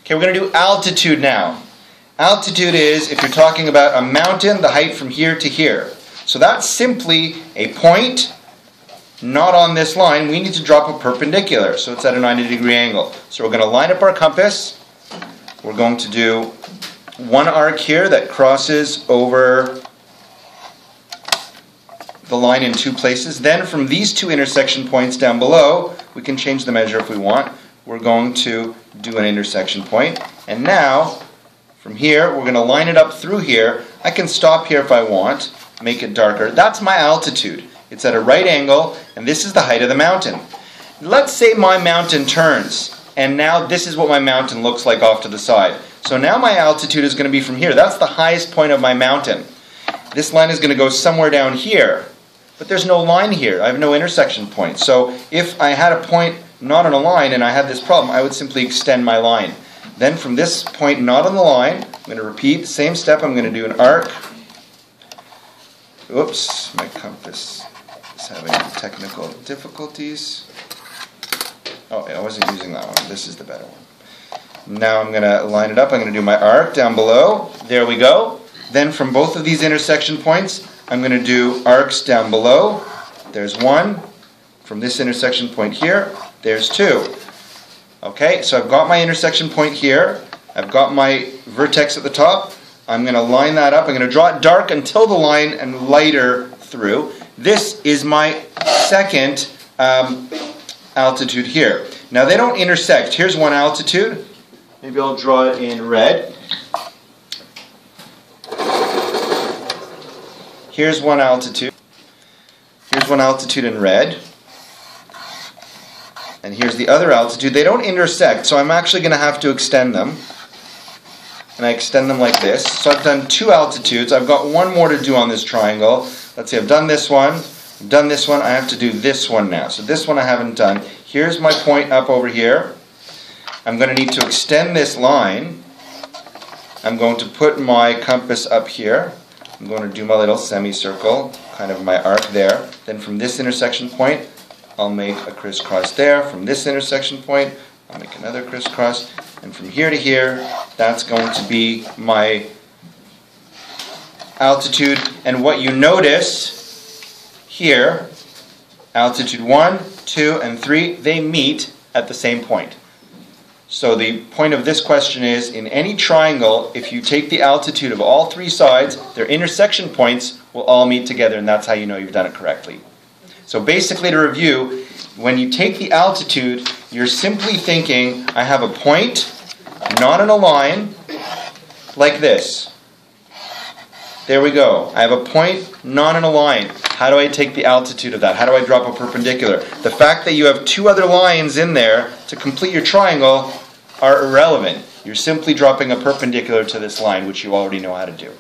Okay, we're going to do altitude now. Altitude is, if you're talking about a mountain, the height from here to here. So that's simply a point not on this line. We need to drop a perpendicular, so it's at a 90-degree angle. So we're going to line up our compass. We're going to do one arc here that crosses over the line in two places. Then from these two intersection points down below, we can change the measure if we want. We're going to do an intersection point. And now, from here, we're going to line it up through here. I can stop here if I want, make it darker. That's my altitude. It's at a right angle, and this is the height of the mountain. Let's say my mountain turns, and now this is what my mountain looks like off to the side. So now my altitude is going to be from here. That's the highest point of my mountain. This line is going to go somewhere down here, but there's no line here. I have no intersection point. So if I had a point not on a line and I had this problem, I would simply extend my line. Then from this point not on the line, I'm going to repeat the same step. I'm going to do an arc. Oops, my compass is having technical difficulties. Oh, I wasn't using that one. This is the better one. Now I'm going to line it up. I'm going to do my arc down below. There we go. Then from both of these intersection points, I'm going to do arcs down below. There's one. From this intersection point here, there's two. Okay, so I've got my intersection point here. I've got my vertex at the top. I'm going to line that up. I'm going to draw it dark until the line and lighter through. This is my second altitude here. Now they don't intersect. Here's one altitude. Maybe I'll draw it in red. Here's one altitude. Here's one altitude in red. And here's the other altitude. They don't intersect, so I'm actually going to have to extend them. And I extend them like this. So I've done two altitudes. I've got one more to do on this triangle. Let's see, I've done this one. I've done this one. I have to do this one now. So this one I haven't done. Here's my point up over here. I'm going to need to extend this line. I'm going to put my compass up here. I'm going to do my little semicircle, kind of my arc there. Then from this intersection point, I'll make a crisscross there. From this intersection point, I'll make another crisscross. And from here to here, that's going to be my altitude. And what you notice here, altitude 1, 2, and 3, they meet at the same point. So the point of this question is, in any triangle, if you take the altitude of all three sides, their intersection points will all meet together, and that's how you know you've done it correctly. So basically, to review, when you take the altitude, you're simply thinking, I have a point, not in a line, like this. There we go. I have a point, not in a line. How do I take the altitude of that? How do I drop a perpendicular? The fact that you have two other lines in there to complete your triangle are irrelevant. You're simply dropping a perpendicular to this line, which you already know how to do.